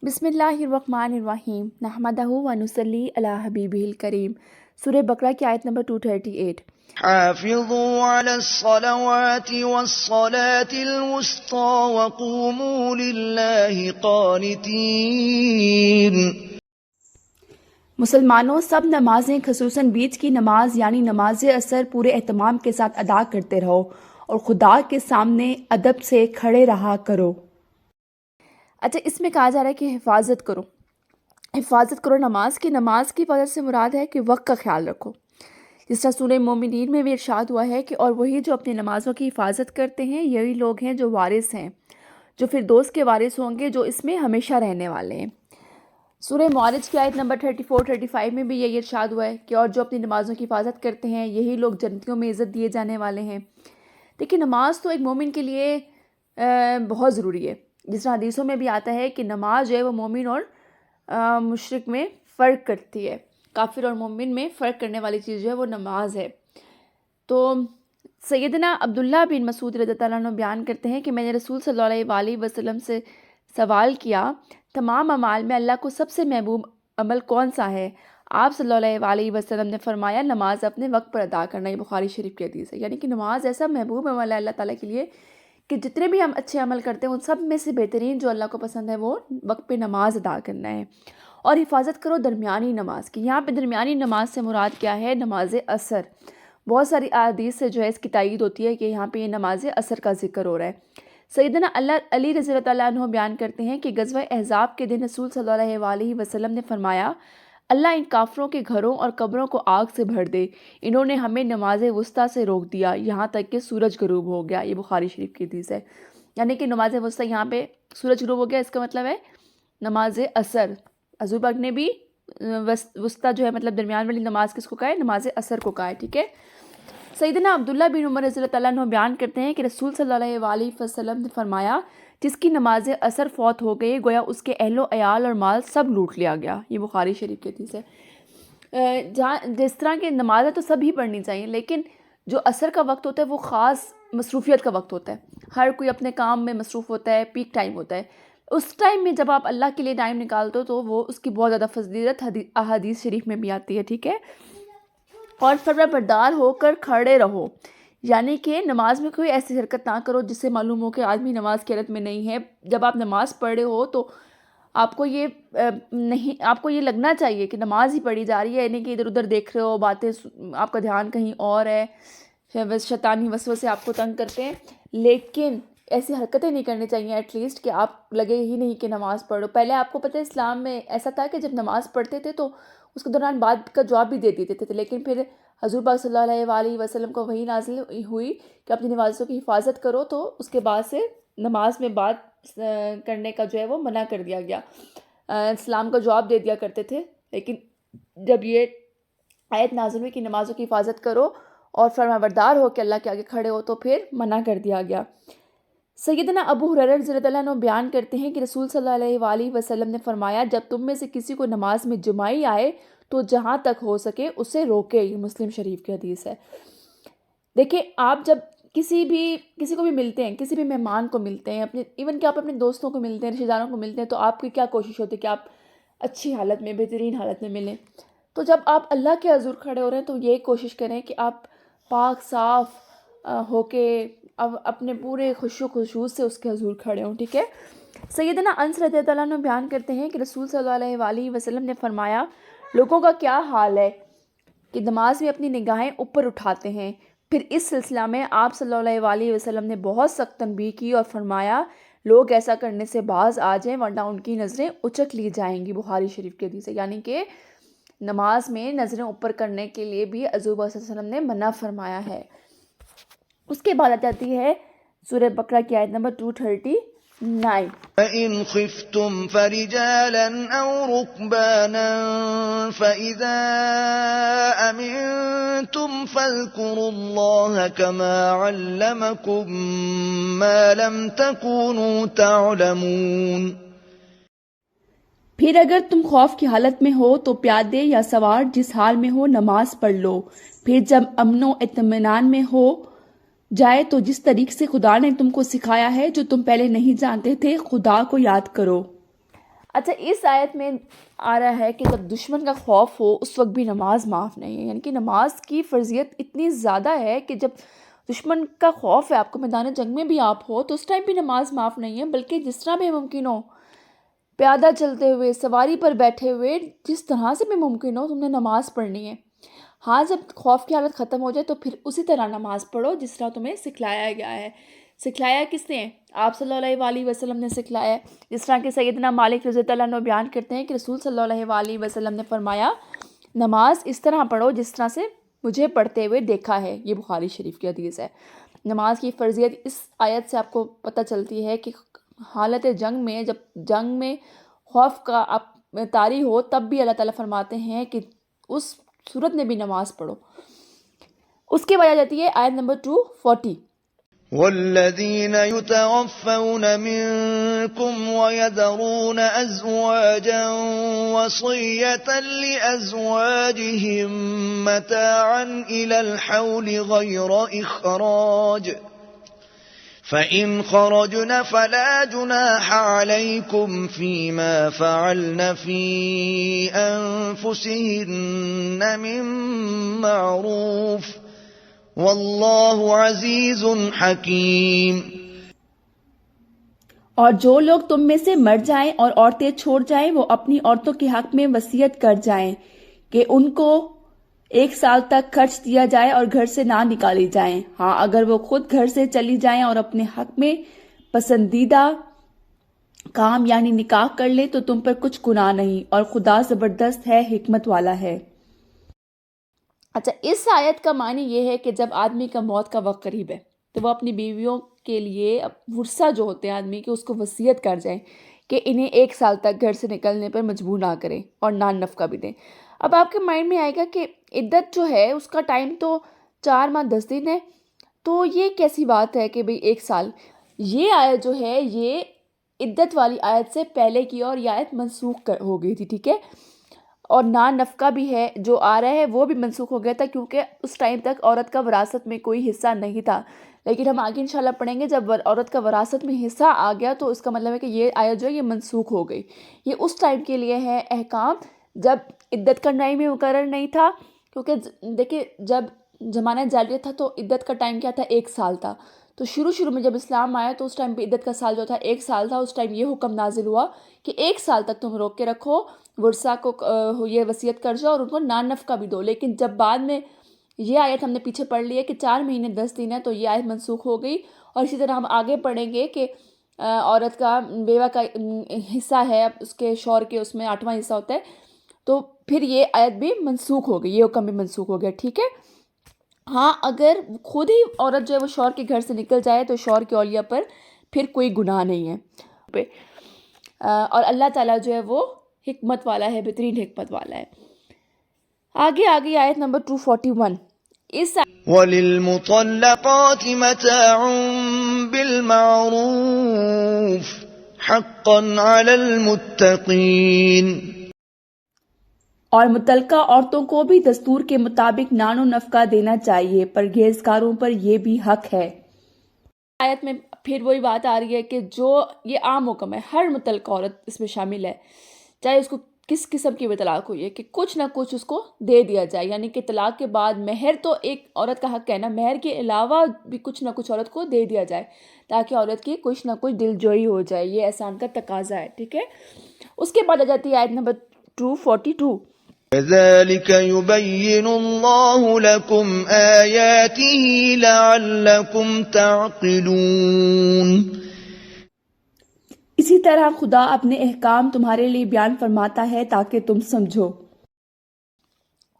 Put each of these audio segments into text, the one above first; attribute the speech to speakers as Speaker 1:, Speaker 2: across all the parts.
Speaker 1: بسم اللہ الرحمن الرحیم نحمدہ و نصلی علی حبیبہ الکریم۔ سورہ بقرہ کی آیت نمبر 238۔
Speaker 2: حافظوا على الصلوات والصلاة الوسطى وقوموا لله قانتين۔
Speaker 1: مسلمانوں، سب نمازیں خصوصاً بیچ کی نماز یعنی نماز عصر پورے اہتمام کے ساتھ ادا کرتے رہو اور خدا کے سامنے ادب سے کھڑے رہا کرو۔ اچھا، اس میں کہا جا رہا ہے کہ حفاظت کرو نماز کی حفاظت سے مراد ہے کہ وقت کا خیال رکھو، جس طرح سورہ مومنین میں بھی ارشاد ہوا ہے کہ اور وہی جو اپنی نمازوں کی حفاظت کرتے ہیں یہی لوگ ہیں جو وارث ہیں، جو فردوس کے وارث ہوں گے، جو اس میں ہمیشہ رہنے والے ہیں۔ سورہ معارج کی آیت نمبر 34-35 میں بھی یہی ارشاد ہوا ہے کہ اور جو اپنی نمازوں کی حفاظت کرتے ہیں یہی لوگ جنتیوں میں عزت دیے جانے والے ہیں۔ دیکھیں، نماز تو ایک مومن کے لیے بہت ضروری ہے، جس طرح حدیثوں میں بھی آتا ہے کہ نماز جو ہے وہ مومن اور مشرک میں فرق کرتی ہے، کافر اور مومن میں فرق کرنے والی چیز جو ہے وہ نماز ہے۔ تو سیدنا عبداللہ بن مسعود رضی اللہ عنہ بیان کرتے ہیں کہ میں نے رسول صلی اللہ علیہ وسلم سے سوال کیا، تمام اعمال میں اللہ کو سب سے محبوب عمل کون سا ہے؟ آپ صلی اللہ علیہ وسلم نے فرمایا، نماز اپنے وقت پر ادا کرنا۔ یہ بخاری شریف کی حدیث ہے، یعنی کہ نماز ایسا محبوب عمل ہے اللہ تعالیٰ کے لیے کہ جتنے بھی ہم اچھے عمل کرتے ہیں ان سب میں سے بہترین جو اللہ کو پسند ہے وہ وقت پہ نماز ادا کرنا ہے۔ اور حفاظت کرو درمیانی نماز کی۔ یہاں پہ درمیانی نماز سے مراد کیا ہے؟ نماز عصر۔ بہت ساری احادیث سے جو ہے اس کی تائید ہوتی ہے کہ یہاں پہ یہ نماز عصر کا ذکر ہو رہا ہے۔ سیدنا علی رضی اللہ عنہ بیان کرتے ہیں کہ غزوہ احزاب کے دن رسول صلی اللہ علیہ وسلم نے فرمایا، اللہ ان کافروں کے گھروں اور قبروں کو آگ سے بھر دے، انہوں نے ہمیں نماز وسطیٰ سے روک دیا یہاں تک کہ سورج غروب ہو گیا۔ یہ بخاری شریف کی حدیث ہے، یعنی کہ نماز وسطیٰ یہاں پہ سورج غروب ہو گیا، اس کا مطلب ہے نماز عصر۔ حضور پاک نے بھی وسطیٰ جو ہے مطلب درمیان والی نماز کس کو کہا ہے؟ نماز عصر کو کہا ہے، ٹھیک ہے۔ سیدنا عبداللہ بن عمر رضی اللہ عنہ بیان کرتے ہیں کہ رسول صلی اللہ علیہ وسلم نے فرمایا، جس کی نماز عصر فوت ہو گئی گویا اس کے اہل و عیال اور مال سب لوٹ لیا گیا۔ یہ بخاری شریف کی حدیث ہے۔ جس طرح کی نمازیں تو سب ہی پڑھنی چاہیے، لیکن جو عصر کا وقت ہوتا ہے وہ خاص مصروفیت کا وقت ہوتا ہے، ہر کوئی اپنے کام میں مصروف ہوتا ہے، پیک ٹائم ہوتا ہے۔ اس ٹائم میں جب آپ اللہ کے لیے ٹائم نکالتے ہو تو وہ اس کی بہت زیادہ فضیلت احادیث شریف میں بھی آتی ہے، ٹھیک ہے۔ اور فرما بردار ہو کر کھڑے رہو، یعنی کہ نماز میں کوئی ایسی حرکت نہ کرو جس سے معلوم ہو کہ آدمی نماز کی حالت میں نہیں ہے۔ جب آپ نماز پڑھ رہے ہو تو آپ کو یہ لگنا چاہیے کہ نماز ہی پڑھی جا رہی ہے، یعنی کہ ادھر ادھر دیکھ رہے ہو، باتیں، آپ کا دھیان کہیں اور ہے، شیطانی وسوسے آپ کو تنگ کرتے ہیں۔ لیکن ایسی حرکتیں نہیں کرنی چاہیے ایٹ لیسٹ کہ آپ لگے ہی نہیں کہ نماز پڑھو۔ پہلے آپ کو پتہ ہے اسلام میں ایسا تھا کہ جب نماز پڑھتے تھے تو اس کے دوران بات کا جواب بھی دے دیتے تھے، لیکن پھر حضور پاک صلی اللہ علیہ وسلم کو وحی نازل ہوئی کہ اپنی نمازوں کی حفاظت کرو، تو اس کے بعد سے نماز میں بات کرنے کا جو ہے وہ منع کر دیا گیا۔ اسلام کا جواب دے دیا کرتے تھے، لیکن جب یہ آیت نازل ہوئی کہ نمازوں کی حفاظت کرو اور فرمانبردار ہو کہ اللہ کے آگے کھڑے ہو، تو پھر منع کر دیا گیا۔ سیدنا ابو ہریرہ رضی اللہ عنہ بیان کرتے ہیں کہ رسول صلی اللہ علیہ وسلم نے فرمایا، جب تم میں سے کسی کو نماز میں جمائی آئے تو جہاں تک ہو سکے اسے روکے۔ یہ مسلم شریف کی حدیث ہے۔ دیکھیں، آپ جب کسی کو بھی ملتے ہیں، کسی بھی مہمان کو ملتے ہیں، ایون کہ آپ اپنے دوستوں کو ملتے ہیں، رشتہ داروں کو ملتے ہیں، تو آپ کی کیا کوشش ہوتی ہے کہ آپ اچھی حالت میں، بہترین حالت میں ملیں۔ تو جب آپ اللہ کے حضور کھڑے ہو رہے ہیں تو یہ کوشش کریں کہ آپ پاک صاف ہو کے اپنے پورے خشوع خضوع سے اس کے حضور کھڑے ہوں، ٹھیک ہے۔ سیدنا انس رضی اللہ عنہ بیان کرتے ہیں کہ رسول صلی اللہ علیہ وسلم نے فرمایا، لوگوں کا کیا حال ہے کہ نماز میں اپنی نگاہیں اوپر اٹھاتے ہیں۔ پھر اس سلسلہ میں آپ صلی اللہ علیہ وسلم نے بہت سخت تنبیہ کی اور فرمایا، لوگ ایسا کرنے سے باز آ جائیں ورنہ ان کی نظریں اچک لی جائیں گی۔ بخاری شریف کی حدیث ہے، یعنی کہ نماز میں نظریں اوپر کرنے کے لیے بھی حضور صلی اللہ علیہ وسلم نے منع فرمایا ہے۔ اس کے بعد آتی ہے سورہ بقرہ کی آیت نمبر 239۔
Speaker 2: فَإِنْ خِفْتُمْ فَرِجَالًا أَوْ رُكْبَانًا فَإِذَا أَمِنْتُمْ فَاذْكُرُوا اللَّهَ كَمَا عَلَّمَكُمْ مَا لَمْ تَكُونُوا تَعْلَمُونَ۔
Speaker 1: پھر اگر تم خوف کی حالت میں ہو تو پیادے یا سوار جس حال میں ہو نماز پڑھ لو، پھر جب امن و اطمینان میں ہو جائے تو جس طریق سے خدا نے تم کو سکھایا ہے جو تم پہلے نہیں جانتے تھے، خدا کو یاد کرو۔ اچھا اس آیت میں آ رہا ہے کہ جب دشمن کا خوف ہو اس وقت بھی نماز معاف نہیں ہے، یعنی کہ نماز کی فرضیت اتنی زیادہ ہے کہ جب دشمن کا خوف ہے آپ کو، میدان جنگ میں بھی آپ ہو تو اس ٹائم بھی نماز معاف نہیں ہے، بلکہ جس طرح بھی ممکن ہو، پیادہ چلتے ہوئے، سواری پر بیٹھے ہوئے، جس طرح سے بھی ممکن ہو تم نے نماز پڑھنی ہے۔ ہاں جب خوف کی حالت ختم ہو جائے تو پھر اسی طرح نماز پڑھو جس طرح تمہیں سکھلایا گیا ہے۔ سکھلایا کس نے؟ آپ صلی اللہ علیہ وسلم نے سکھلایا ہے۔ جس طرح کہ سیدنا مالک رضی اللہ عنہ بیان کرتے ہیں کہ رسول صلی اللہ علیہ وسلم نے فرمایا نماز اس طرح پڑھو جس طرح سے مجھے پڑھتے ہوئے دیکھا ہے۔ یہ بخاری شریف کی حدیث ہے۔ نماز کی فرضیت اس آیت سے آپ کو پتہ چلتی ہے کہ حالت جنگ میں، جب جنگ میں خوف کا آپ طاری ہو، تب بھی اللہ تعالیٰ فرماتے ہیں کہ اس صورت میں بھی نماز پڑھو۔ اس کے بعد آ جاتی ہے آیت نمبر 240۔
Speaker 2: والذين يتوفون منكم ويذرون أزواجا وصية لأزواجهم متاعا إلى الحول غير إخراج فإن خرجن فلا جناح عليكم فيما فعلن في أنفسهن من معروف واللہ عزیز حکیم۔
Speaker 1: اور جو لوگ تم میں سے مر جائیں اور عورتیں چھوڑ جائیں وہ اپنی عورتوں کے حق میں وصیت کر جائیں کہ ان کو 1 سال تک خرچ دیا جائے اور گھر سے نہ نکالی جائیں۔ ہاں اگر وہ خود گھر سے چلی جائیں اور اپنے حق میں پسندیدہ کام یعنی نکاح کر لے تو تم پر کچھ گناہ نہیں، اور خدا زبردست ہے، حکمت والا ہے۔ اچھا اس آیت کا معنی یہ ہے کہ جب آدمی کا موت کا وقت قریب ہے تو وہ اپنی بیویوں کے لیے ورثہ جو ہوتے ہیں آدمی کے، اس کو وصیت کر جائیں کہ انہیں 1 سال تک گھر سے نکلنے پر مجبور نہ کریں اور نان نفقہ بھی دیں۔ اب آپ کے مائنڈ میں آئے گا کہ عدت جو ہے اس کا ٹائم تو 4 ماہ 10 دن ہے، تو یہ کیسی بات ہے کہ بھئی 1 سال؟ یہ آیت جو ہے یہ عدت والی آیت سے پہلے کی اور یہ آیت منسوخ ہو گئی تھی، ٹھیک ہے؟ اور نان نفقہ بھی ہے جو آ رہا ہے وہ بھی منسوخ ہو گیا تھا، کیونکہ اس ٹائم تک عورت کا وراثت میں کوئی حصہ نہیں تھا۔ لیکن ہم آگے انشاءاللہ پڑھیں گے جب عورت کا وراثت میں حصہ آ گیا تو اس کا مطلب ہے کہ یہ آیت جو ہے یہ منسوخ ہو گئی۔ یہ اس ٹائم کے لیے ہے احکام جب عدت کا ٹائم مقرر نہیں تھا، کیونکہ دیکھیں جب زمانہ جاہلیت تھا تو عدت کا ٹائم کیا تھا؟ 1 سال تھا۔ تو شروع میں جب اسلام آیا تو اس ٹائم پہ عدت کا سال جو تھا 1 سال تھا۔ اس ٹائم یہ حکم نازل ہوا کہ 1 سال تک تم روک کے رکھو، ورثہ کو یہ وصیت کر جاؤ اور ان کو نان نفقہ بھی دو۔ لیکن جب بعد میں یہ آیت ہم نے پیچھے پڑھ لی ہے کہ 4 مہینے 10 دن ہے تو یہ آیت منسوخ ہو گئی۔ اور اسی طرح ہم آگے پڑھیں گے کہ عورت کا بیوہ کا حصہ ہے، اس کے شوہر کے اس میں 8واں حصہ ہوتا ہے، تو پھر یہ آیت بھی منسوخ ہو گئی، یہ حکم بھی منسوخ ہو گیا، ٹھیک ہے؟ ہاں اگر خود ہی عورت جو ہے وہ شوہر کے گھر سے نکل جائے تو شوہر کے اولیاء پر پھر کوئی گناہ نہیں ہے، اور اللہ تعالیٰ جو ہے وہ حکمت والا ہے، بہترین حکمت والا ہے۔ آگے آیت نمبر 241۔ اس
Speaker 2: وَلِلْمُطَلَّقَاتِ مَتَاعٌ بِالْمَعْرُوفِ حَقًّا عَلَى الْمُتَّقِينَ۔
Speaker 1: اور متعلقہ عورتوں کو بھی دستور کے مطابق نان و نفقہ دینا چاہیے، پرہیزگاروں پر یہ بھی حق ہے۔ آیت میں پھر وہی بات آ رہی ہے کہ جو یہ عام حکم ہے، ہر متعلقہ عورت اس میں شامل ہے، چاہے اس کو کس قسم کی بھی طلاق ہوئی ہے، کہ کچھ نہ کچھ اس کو دے دیا جائے۔ یعنی کہ طلاق کے بعد مہر تو ایک عورت کا حق ہے نا، مہر کے علاوہ بھی کچھ نہ کچھ عورت کو دے دیا جائے تاکہ عورت کی کچھ نہ کچھ دل جوئی ہو جائے، یہ احسان کا تقاضا ہے، ٹھیک ہے؟ اس کے بعد آ جاتی ہے آیت نمبر 242۔
Speaker 2: كَذَلِكَ يُبَيِّنُ اللَّهُ لَكُمْ آيَاتِهِ لَعَلَّكُمْ تَعْقِلُونَ۔
Speaker 1: اسی طرح خدا اپنے احکام تمہارے لیے بیان فرماتا ہے تاکہ تم سمجھو،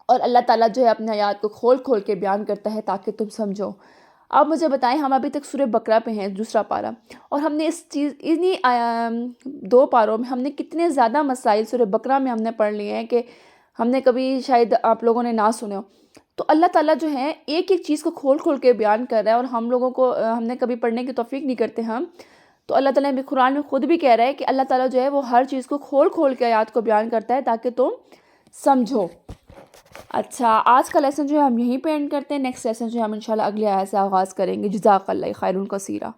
Speaker 1: اور اللہ تعالیٰ جو ہے اپنے آیات کو کھول کے بیان کرتا ہے تاکہ تم سمجھو۔ آپ مجھے بتائیں، ہم ابھی تک سورہ بقرہ پہ ہیں، 2 پارہ، اور ہم نے انہی 2 پاروں میں ہم نے کتنے زیادہ مسائل سورہ بقرہ میں ہم نے پڑھ لیے ہیں کہ ہم نے کبھی شاید آپ لوگوں نے نہ سنے ہو۔ تو اللہ تعالیٰ جو ہے ایک چیز کو کھول کے بیان کر رہا ہے، اور ہم لوگوں کو ہم نے کبھی پڑھنے کی توفیق نہیں کرتے ہم، تو اللہ تعالیٰ نے قرآن میں خود بھی کہہ رہا ہے کہ اللہ تعالیٰ جو ہے وہ ہر چیز کو کھول کے آیات کو بیان کرتا ہے تاکہ تم سمجھو۔ اچھا آج کا لیسن جو ہے ہم یہیں پہ اینڈ کرتے ہیں، نیکسٹ لیسن جو ہے ہم انشاءاللہ اگلی آیت سے آغاز کریں گے۔ جزاک اللہ خیر کثیرا۔